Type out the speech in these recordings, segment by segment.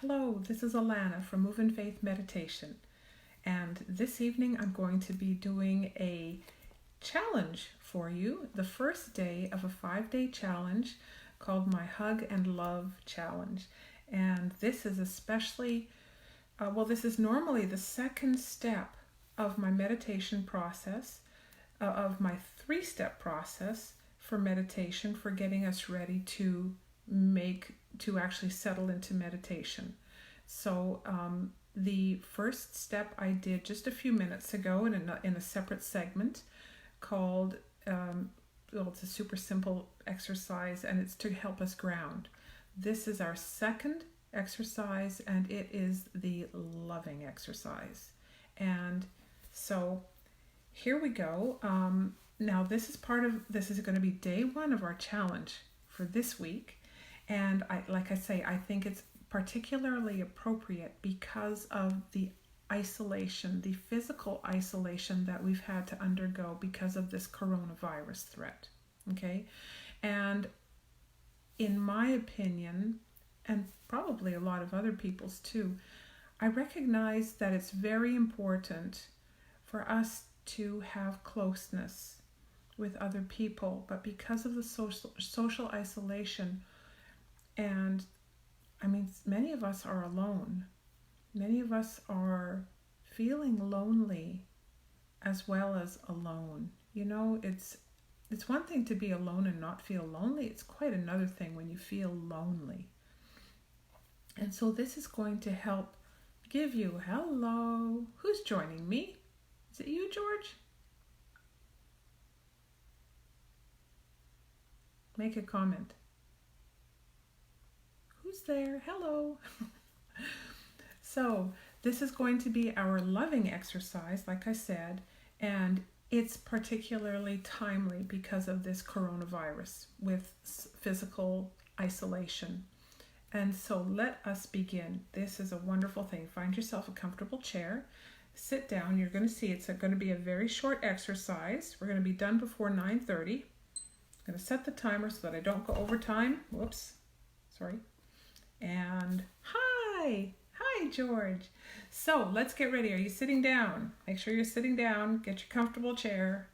Hello, this is Alannah from Move in Faith Meditation, and this evening I'm going to be doing a challenge for you, the first day of a 5-day challenge called my Hug and Love Challenge. And this is especially, this is normally the second step of my meditation process, of my 3-step process for meditation, for getting us ready to actually settle into meditation. So the first step I did just a few minutes ago in a separate segment called, it's a super simple exercise, and it's to help us ground. This is our second exercise, and it is the loving exercise. And so here we go. Now this is going to be day 1 of our challenge for this week. And I think it's particularly appropriate because of the isolation, the physical isolation that we've had to undergo because of this coronavirus threat. Okay? And in my opinion, and probably a lot of other people's too, I recognize that it's very important for us to have closeness with other people, but because of the social isolation, and many of us are alone. Many of us are feeling lonely as well as alone. You know, it's one thing to be alone and not feel lonely. It's quite another thing when you feel lonely. And so this is going to help give you, hello, who's joining me? Is it you, George? Make a comment. Who's there? Hello. So this is going to be our loving exercise, like I said, and it's particularly timely because of this coronavirus with physical isolation. And so let us begin. This is a wonderful thing. Find yourself a comfortable chair. Sit down. You're going to see it's going to be a very short exercise. We're going to be done before 9:30. I'm going to set the timer so that I don't go over time. Whoops. Sorry. And hi George. So let's get ready. Are you sitting down? Make sure you're sitting down. Get your comfortable chair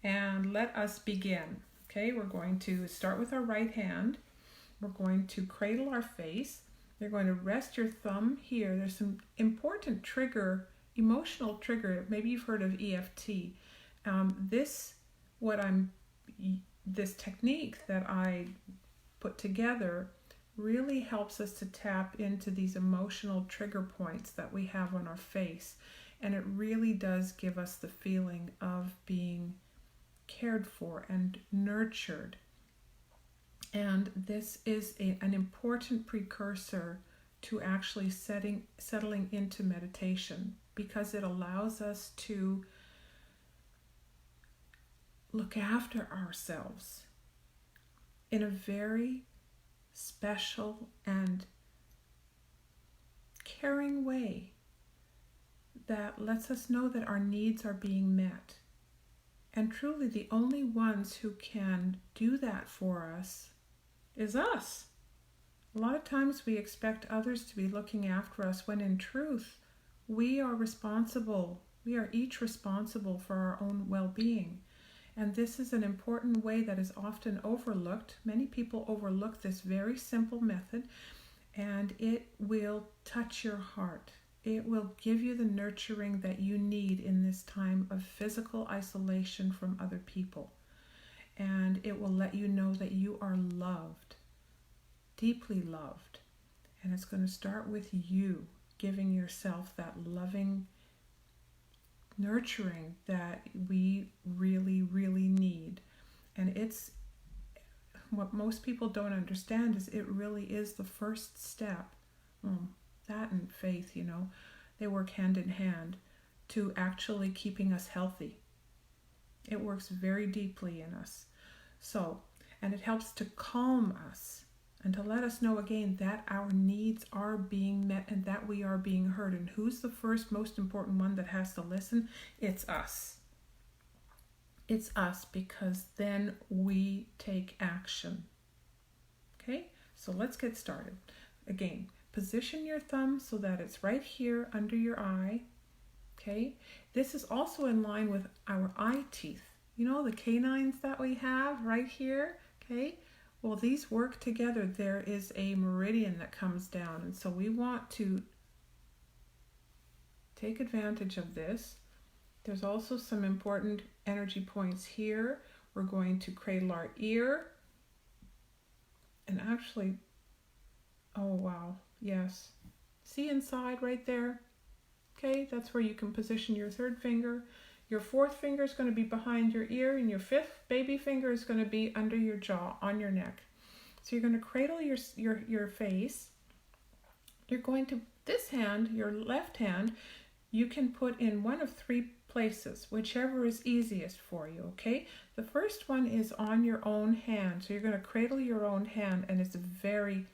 and let us begin. Okay, we're going to start with our right hand. We're going to cradle our face. You're going to rest your thumb here. There's some important emotional trigger. Maybe you've heard of EFT. This technique that I put together really helps us to tap into these emotional trigger points that we have on our face. And it really does give us the feeling of being cared for and nurtured. And this is an important precursor to actually settling into meditation, because it allows us to look after ourselves in a very special and caring way that lets us know that our needs are being met. And truly the only ones who can do that for us is us. A lot of times we expect others to be looking after us when in truth we are responsible. We are each responsible for our own well-being. And this is an important way that is often overlooked. Many people overlook this very simple method, and it will touch your heart. It will give you the nurturing that you need in this time of physical isolation from other people. And it will let you know that you are loved, deeply loved. And it's going to start with you giving yourself that loving nurturing that we really, really need. And it's what most people don't understand is it really is the first step. That and faith, they work hand in hand to actually keeping us healthy. It works very deeply in us. So, and it helps to calm us and to let us know again that our needs are being met and that we are being heard. And who's the first most important one that has to listen? It's us. It's us, because then we take action. Okay, so let's get started. Again, Position your thumb so that it's right here under your eye. Okay, this is also in line with our eye teeth. You know, the canines that we have right here. Okay, well, these work together. There is a meridian that comes down, and so we want to take advantage of this. There's also some important energy points here. We're going to cradle our ear. And actually, oh wow, yes. See inside right there? Okay, that's where you can position your third finger. Your fourth finger is going to be behind your ear, and your fifth baby finger is going to be under your jaw, on your neck. So you're going to cradle your face. You're going to, this hand, your left hand, you can put in one of three places, whichever is easiest for you, okay? The first one is on your own hand. So you're going to cradle your own hand, and it's very,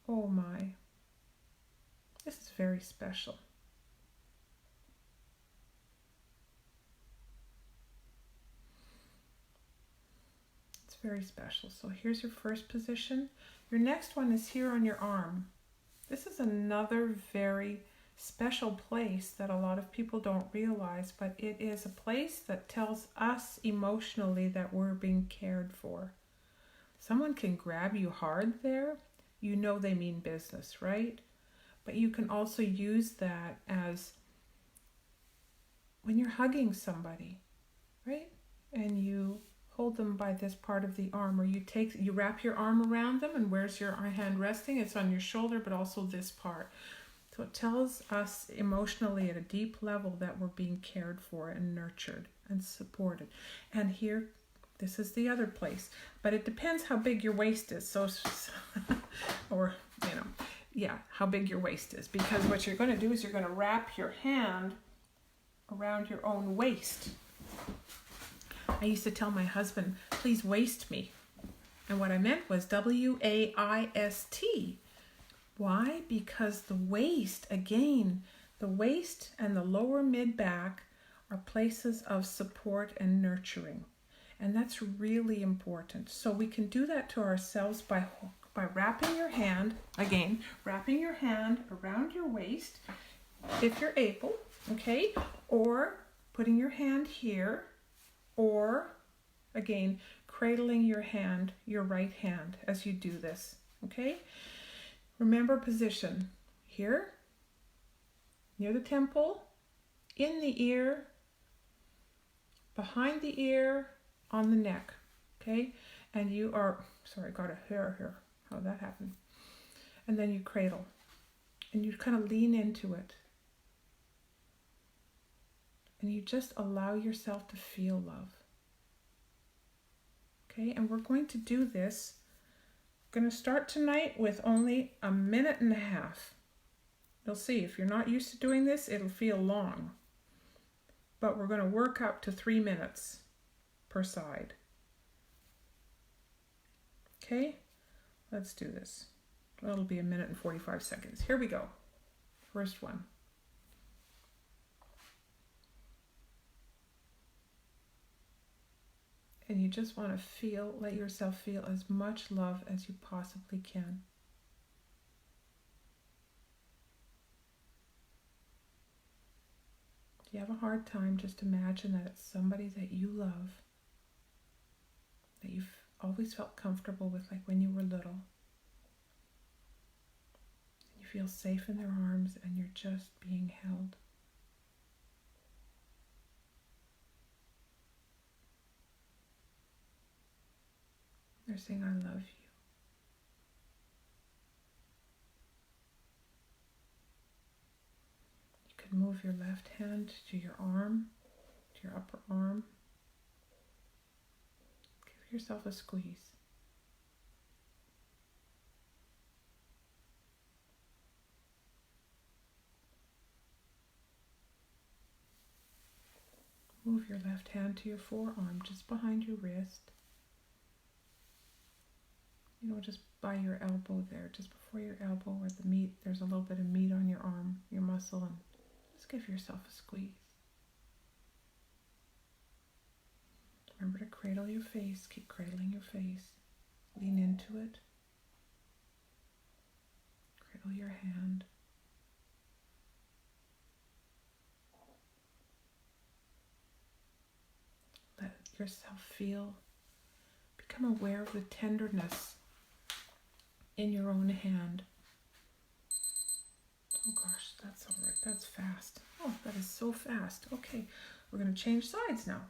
oh my, this is very special. It's very special. So here's your first position. Your next one is here on your arm. This is another very special place that a lot of people don't realize, but it is a place that tells us emotionally that we're being cared for. Someone can grab you hard there, you know they mean business, right? But you can also use that as when you're hugging somebody, right? And you hold them by this part of the arm, or you wrap your arm around them, and where's your hand resting? It's on your shoulder, but also this part. So it tells us emotionally at a deep level that we're being cared for and nurtured and supported. And here, this is the other place. But it depends how big your waist is. So, or, you know, yeah, how big your waist is. Because what you're going to do is you're going to wrap your hand around your own waist. I used to tell my husband, please waist me. And what I meant was W-A-I-S-T. Why? Because the waist, again, the waist and the lower mid-back are places of support and nurturing. And that's really important. So we can do that to ourselves by wrapping your hand, again, wrapping your hand around your waist, if you're able, okay? Or putting your hand here, or, again, cradling your hand, your right hand, as you do this, okay? Remember position here, near the temple, in the ear, behind the ear, on the neck, okay? And you are, sorry, I got a hair here. How did that happen? And then you cradle, and you kind of lean into it. And you just allow yourself to feel love. Okay, and we're going to do this. We're going to start tonight with only 1.5 minutes. You'll see, if you're not used to doing this, it'll feel long. But we're going to work up to 3 minutes per side. Okay, let's do this. It'll be 1 minute and 45 seconds. Here we go. First one. And you just want to let yourself feel as much love as you possibly can. If you have a hard time, just imagine that it's somebody that you love, that you've always felt comfortable with, like when you were little. You feel safe in their arms and you're just being held. They're saying, I love you. You could move your left hand to your arm, to your upper arm. Give yourself a squeeze. Move your left hand to your forearm, just behind your wrist. You know, just by your elbow there, just before your elbow where the meat, there's a little bit of meat on your arm, your muscle, and just give yourself a squeeze. Remember to cradle your face, keep cradling your face. Lean into it. cradle your hand. Let yourself feel, become aware of the tenderness in your own hand. Oh gosh, that's all right. That's fast. Oh, that is so fast. Okay, we're going to change sides now.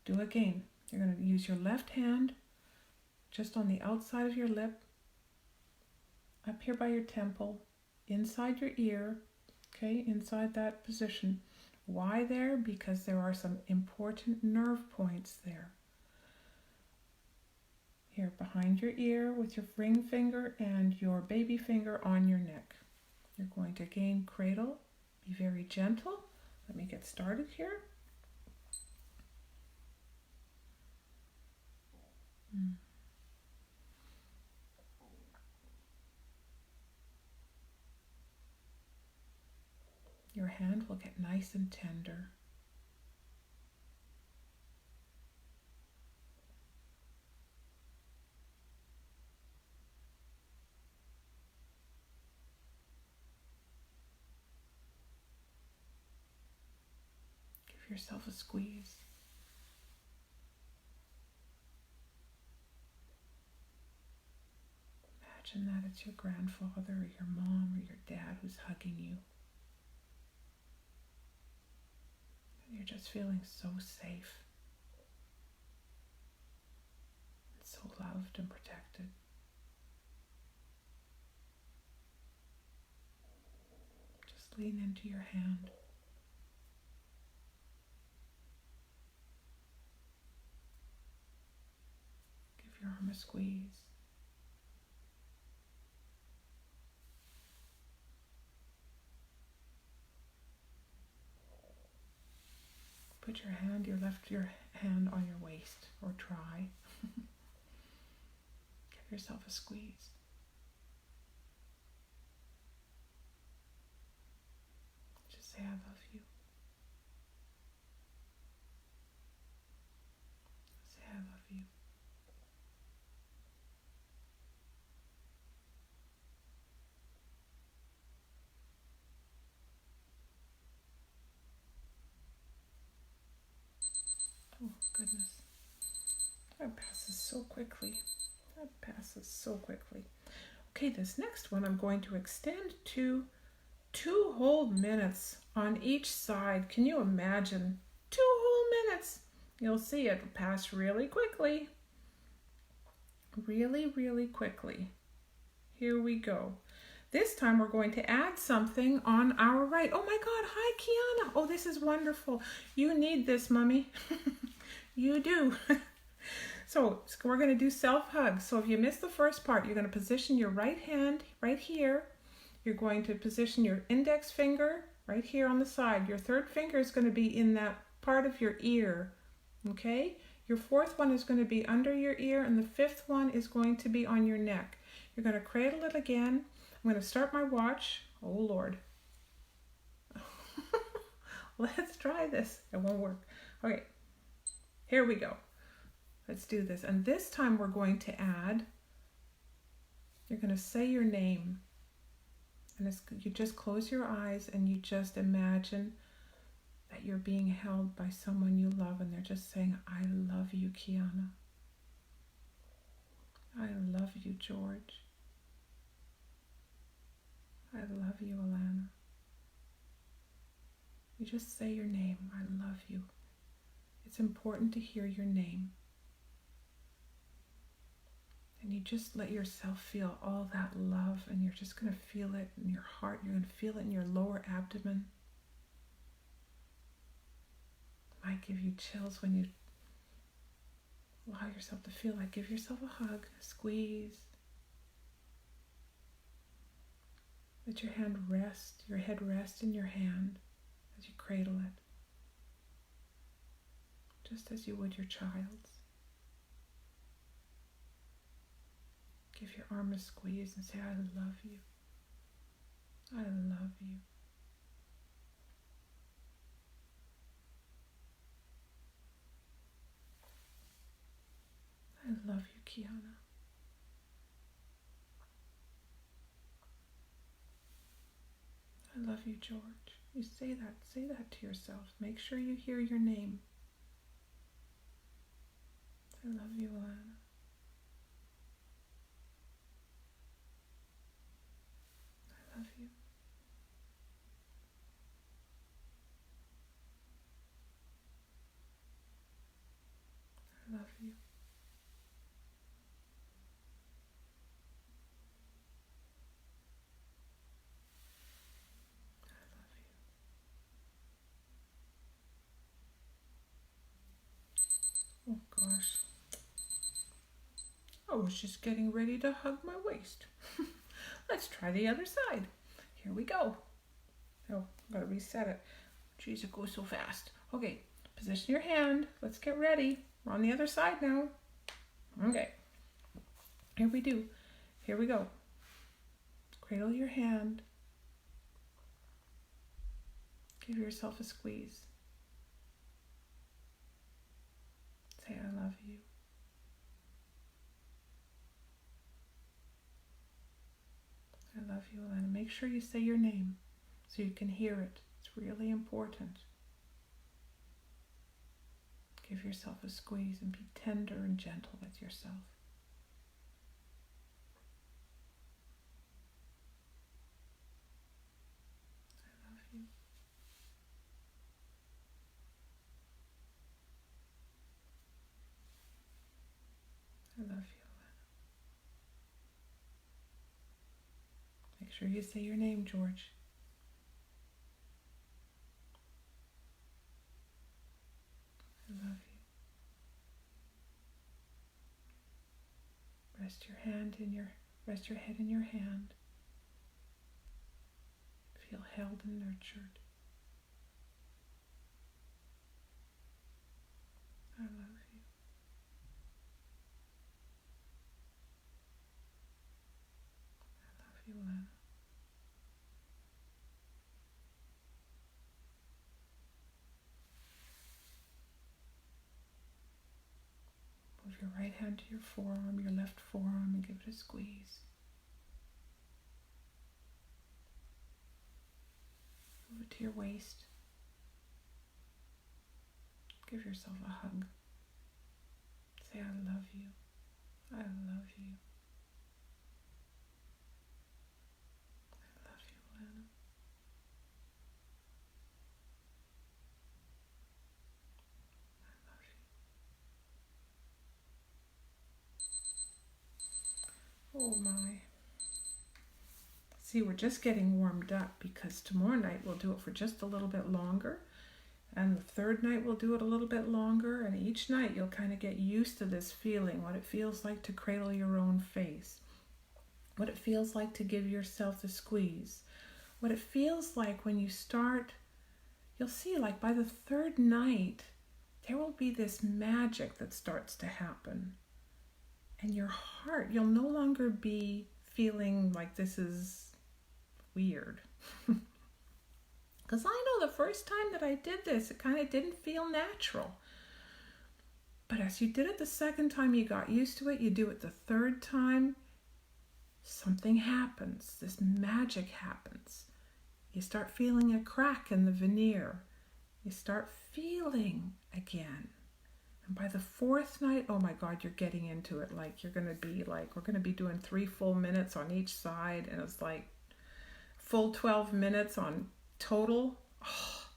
Do again. You're going to use your left hand just on the outside of your lip, up here by your temple, inside your ear, okay, inside that position. Why there? Because there are some important nerve points there. Here, behind your ear with your ring finger and your baby finger on your neck. You're going to again cradle. Be very gentle. Let me get started here. Your hand will get nice and tender. Give yourself a squeeze. Imagine that it's your grandfather or your mom or your dad who's hugging you. And you're just feeling so safe, and so loved and protected. Just lean into your hand. Give your arm a squeeze. Put your hand on your waist, or try. Give yourself a squeeze. Just say, I love you. Say, I love you. Oh, goodness. That passes so quickly. That passes so quickly. Okay, this next one I'm going to extend to 2 whole minutes on each side. Can you imagine? 2 whole minutes. You'll see it pass really quickly. Really, really quickly. Here we go. This time we're going to add something on our right. Oh my God, hi Kiana. Oh, this is wonderful. You need this, Mommy. You do. So we're going to do self-hugs. So if you missed the first part, you're going to position your right hand right here. You're going to position your index finger right here on the side. Your third finger is going to be in that part of your ear. Okay? Your fourth one is going to be under your ear, and the fifth one is going to be on your neck. You're going to cradle it again. I'm going to start my watch. Oh, Lord. Let's try this. It won't work. Okay. Here we go. Let's do this. And this time we're going to add, you're going to say your name. And you just close your eyes and you just imagine that you're being held by someone you love, and they're just saying, I love you, Kiana. I love you, George. I love you, Alannah. You just say your name. I love you. It's important to hear your name. And you just let yourself feel all that love, and you're just going to feel it in your heart. You're going to feel it in your lower abdomen. It might give you chills when you allow yourself to feel like. Give yourself a hug, a squeeze. Let your hand rest, your head rest in your hand as you cradle it, just as you would your child's. Give your arm a squeeze and say, I love you. I love you. I love you, Kiana. love you, George. You say that to yourself. Make sure you hear your name. I love you, Alannah. I love you. I love you. Oh gosh. I was just getting ready to hug my waist. Let's try the other side. Here we go. Oh, gotta reset it. Jeez, it goes so fast. Okay, position your hand. Let's get ready. We're on the other side now. Okay. Here we go. Cradle your hand. Give yourself a squeeze. Say, I love you. I love you, Alannah. Make sure you say your name so you can hear it. It's really important. Give yourself a squeeze and be tender and gentle with yourself. I love you. I love you, Alannah. Make sure you say your name, George. I love you. Rest your head in your hand. Feel held and nurtured. I love you. I love you, Alannah. Move your right hand to your forearm, your left forearm, and give it a squeeze. Move it to your waist. Give yourself a hug. Say, I love you. I love you. I love you, Alannah. I love you. Oh my. See, we're just getting warmed up because tomorrow night we'll do it for just a little bit longer. And the third night we'll do it a little bit longer. And each night you'll kind of get used to this feeling, what it feels like to cradle your own face, what it feels like to give yourself the squeeze, what it feels like when you start. You'll see, like by the third night, there will be this magic that starts to happen. And your heart, you'll no longer be feeling like this is weird. Because I know the first time that I did this, it kind of didn't feel natural. But as you did it the second time, you got used to it. You do it the third time, something happens. This magic happens. You start feeling a crack in the veneer. You start feeling again. And by the fourth night, oh my God, you're getting into it. Like we're going to be doing 3 full minutes on each side. And it's like full 12 minutes on total. Oh.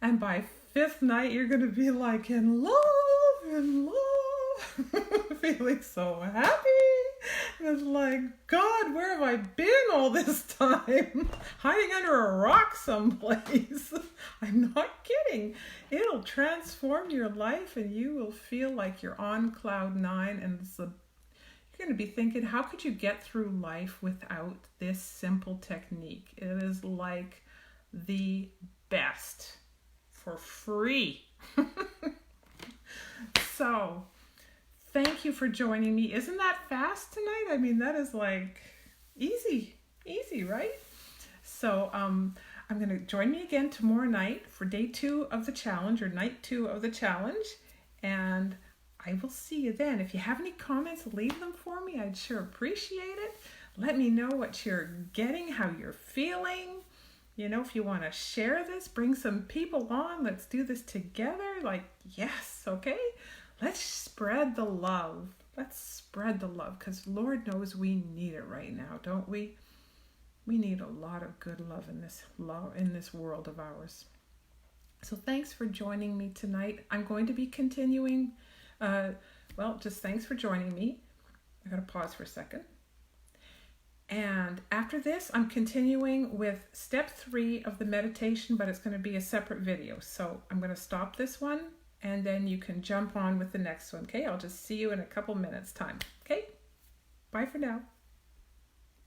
And by 5th night, you're going to be like in love, feeling so happy. And it's like, God, where have I been all this time? Hiding under a rock someplace. I'm not kidding. It'll transform your life and you will feel like you're on cloud 9. And you're going to be thinking, how could you get through life without this simple technique? It is like the best for free. So, thank you for joining me. Isn't that fast tonight? I mean, that is like easy, right? So, I'm going to join me again tomorrow night for day 2 of the challenge, or night 2 of the challenge. And I will see you then. If you have any comments, leave them for me. I'd sure appreciate it. Let me know what you're getting, how you're feeling. If you want to share this, bring some people on. Let's do this together. Like, yes, okay? Let's spread the love. Let's spread the love, because Lord knows we need it right now, don't we? We need a lot of good love in this world of ours. So thanks for joining me tonight. I'm going to be continuing. Just thanks for joining me. I gotta pause for a second. And after this, I'm continuing with step 3 of the meditation, but it's going to be a separate video. So I'm going to stop this one, and then you can jump on with the next one. Okay, I'll just see you in a couple minutes time. Okay, bye for now.